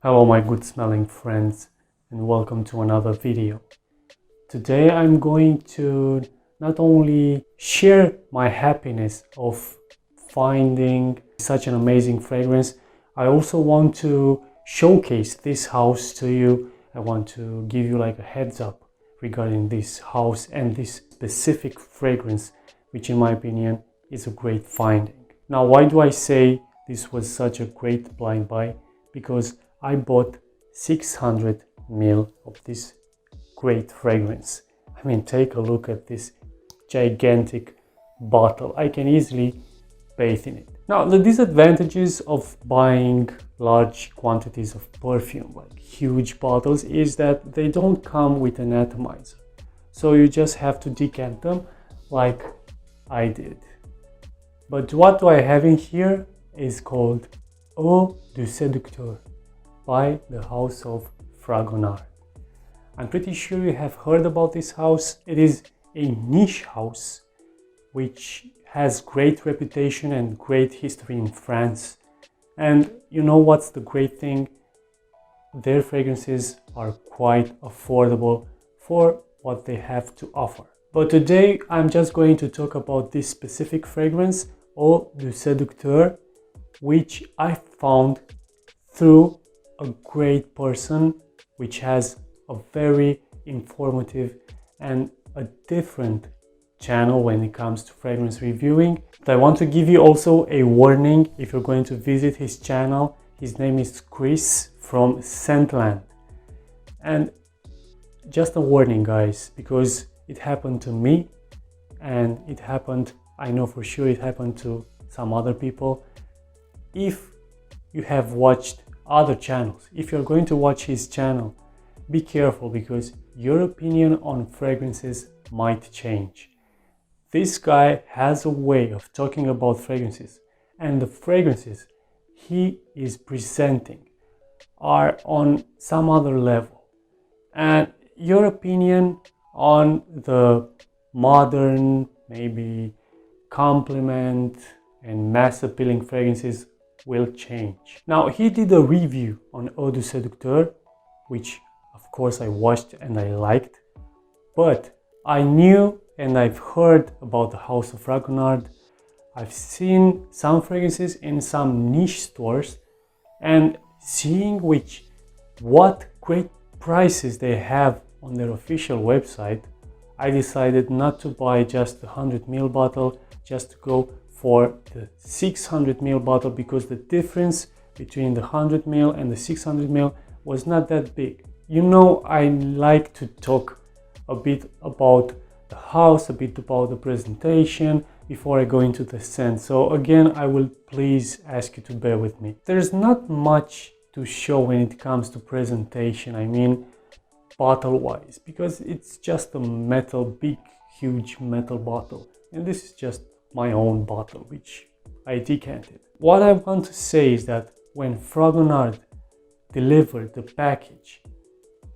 Hello my good smelling friends, and welcome to another video. Today I'm going to not only share my happiness of finding such an amazing fragrance, I also want to showcase this house to you. I want to give you like a heads up regarding this house and this specific fragrance, which in my opinion is a great finding. Now, why do I say this was such a great blind buy? Because I bought 600 ml of this great fragrance. I mean, take a look at this gigantic bottle. I can easily bathe in it. Now, the disadvantages of buying large quantities of perfume, like huge bottles, is that they don't come with an atomizer. So you just have to decant them like I did. But what do I have in here is called Eau du Séducteur by the house of Fragonard. I'm pretty sure you have heard about this house. It is a niche house which has great reputation and great history in France. And you know what's the great thing? Their fragrances are quite affordable for what they have to offer. But today I'm just going to talk about this specific fragrance, Eau du Séducteur, which I found through a great person which has a very informative and a different channel when it comes to fragrance reviewing. But I want to give you also a warning if you're going to visit his channel. His name is Chris from Scentland. And just a warning, guys, because it happened to me and it happened, I know for sure it happened to some other people. If you have watched other channels, if you're going to watch his channel, be careful because your opinion on fragrances might change. This guy has a way of talking about fragrances, and the fragrances he is presenting are on some other level. And your opinion on the modern, maybe compliment and mass appealing fragrances will change. Now, he did a review on Eau du Séducteur, which of course I watched and I liked, but I knew and I've heard about the house of Fragonard. I've seen some fragrances in some niche stores, and seeing what great prices they have on their official website, I decided not to buy just the 100 ml bottle, just to go for the 600 ml bottle, because the difference between the 100 ml and the 600 ml was not that big. You know, I like to talk a bit about the house, a bit about the presentation before I go into the scent. So again, I will please ask you to bear with me. There's not much to show when it comes to presentation, I mean bottle wise, because it's just a metal, big, huge metal bottle. And this is just my own bottle, which I decanted. What I want to say is that when Fragonard delivered the package,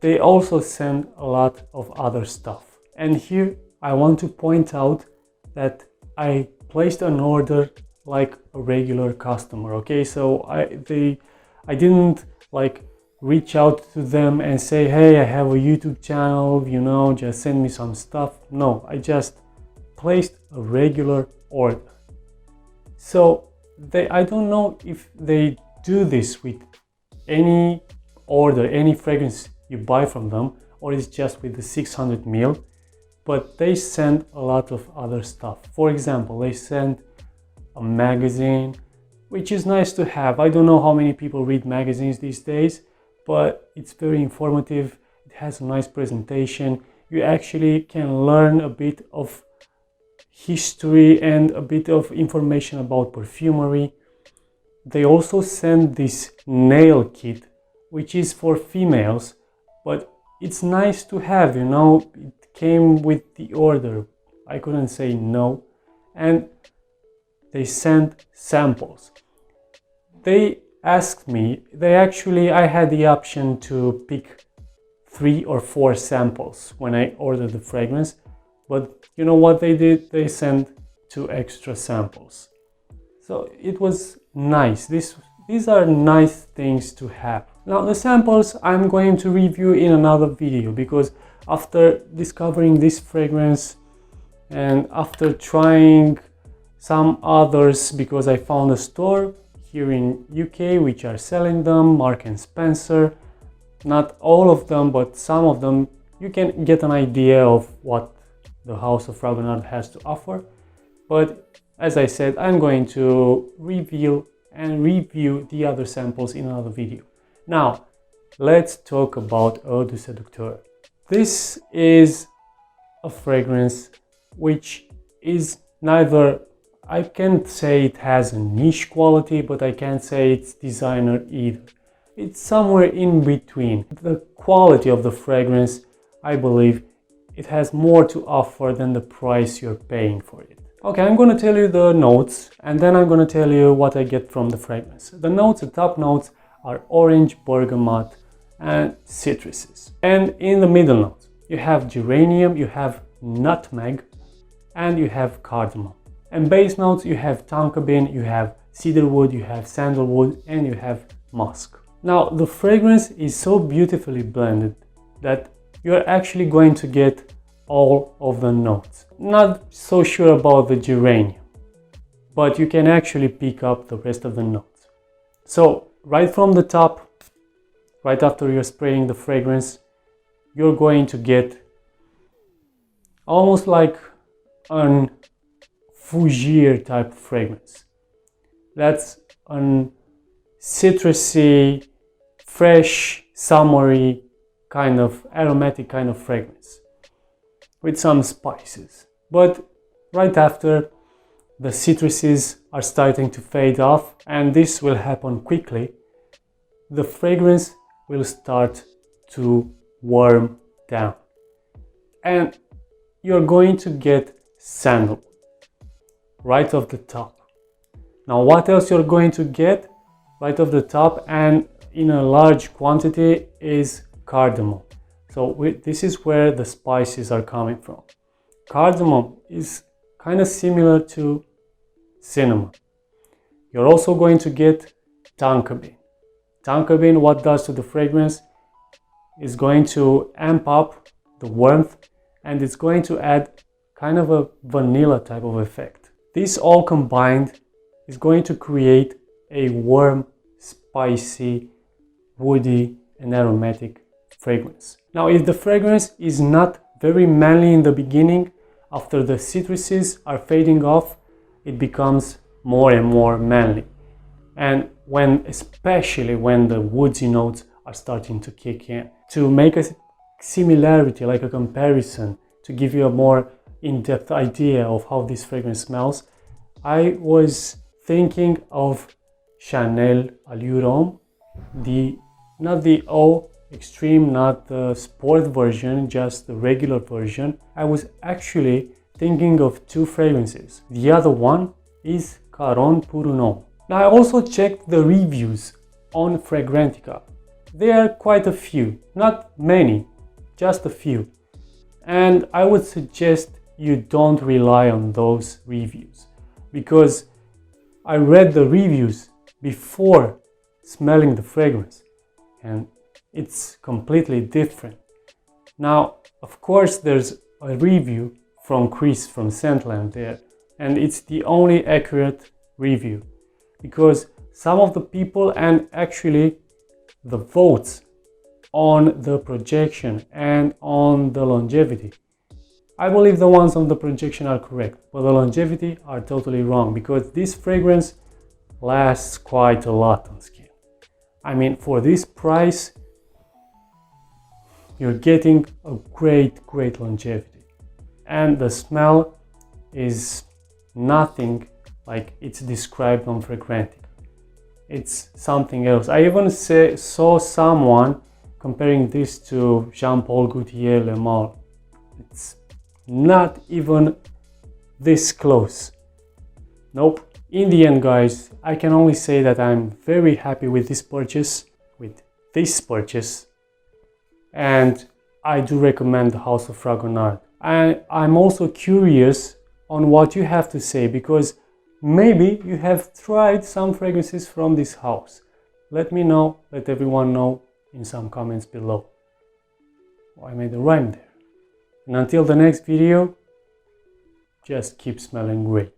they also sent a lot of other stuff. And here I want to point out that I placed an order like a regular customer, okay? So I didn't like reach out to them and say, hey, I have a YouTube channel, you know, just send me some stuff. No, I just placed a regular order. So I don't know if they do this with any order, any fragrance you buy from them, or it's just with the 600 ml, but they send a lot of other stuff. For example, they send a magazine, which is nice to have. I don't know how many people read magazines these days, but it's very informative. It has a nice presentation. You actually can learn a bit of history and a bit of information about perfumery. They also send this nail kit, which is for females, but it's nice to have, you know, it came with the order. I couldn't say no. And they sent samples. They asked me, I had the option to pick 3 or 4 samples when I ordered the fragrance, but you know what they did? They sent 2 extra samples. So it was nice. These are nice things to have. Now the samples I'm going to review in another video, because after discovering this fragrance and after trying some others, because I found a store here in UK which are selling them, Mark and Spencer, not all of them but some of them, you can get an idea of what the House of Fragonard has to offer. But as I said, I'm going to reveal and review the other samples in another video. Now, let's talk about Eau de Seducteur. This is a fragrance which is neither, I can't say it has a niche quality, but I can't say it's designer either. It's somewhere in between. The quality of the fragrance, I believe, it has more to offer than the price you're paying for it. Okay, I'm going to tell you the notes and then I'm going to tell you what I get from the fragrance. The notes, the top notes are orange, bergamot and citruses. And in the middle notes, you have geranium, you have nutmeg and you have cardamom. And base notes, you have tonka bean, you have cedarwood, you have sandalwood and you have musk. Now the fragrance is so beautifully blended that you're actually going to get all of the notes. Not so sure about the geranium, but you can actually pick up the rest of the notes. So right from the top, right after you're spraying the fragrance, you're going to get almost like an fougere type fragrance. That's an citrusy, fresh, summery kind of aromatic kind of fragrance with some spices. But right after, the citruses are starting to fade off, and this will happen quickly. The fragrance will start to warm down and you're going to get sandalwood right off the top. Now what else you're going to get right off the top and in a large quantity is cardamom. So this is where the spices are coming from. Cardamom is kind of similar to cinnamon. You're also going to get tonka bean. Tonka bean, what does to the fragrance is going to amp up the warmth and it's going to add kind of a vanilla type of effect. This all combined is going to create a warm, spicy, woody and aromatic fragrance. Now if the fragrance is not very manly in the beginning, after the citruses are fading off, it becomes more and more manly. And especially when the woodsy notes are starting to kick in. To make a similarity, like a comparison, to give you a more in-depth idea of how this fragrance smells, I was thinking of Chanel Allure Homme, not the Eau Extreme, not the sport version, just the regular version. I was actually thinking of two fragrances. The other one is Caron pour un Homme. Now I also checked the reviews on Fragrantica. There are quite a few, not many, just a few. And I would suggest you don't rely on those reviews, because I read the reviews before smelling the fragrance and it's completely different. Now, of course, there's a review from Chris from Scentland there, and it's the only accurate review, because some of the people and actually the votes on the projection and on the longevity, I believe the ones on the projection are correct, but the longevity are totally wrong, because this fragrance lasts quite a lot on skin. I mean, for this price, you're getting a great longevity. And the smell is nothing like it's described on Fragrantica. It's something else. I even saw someone comparing this to Jean-Paul Gaultier Le Male. It's not even this close. Nope. In the end, guys, I can only say that I'm very happy with this purchase, and I do recommend the House of Fragonard. I'm also curious on what you have to say, because maybe you have tried some fragrances from this house. let me know, let everyone know in some comments below. Oh, I made a rhyme there. And until the next video, just keep smelling great.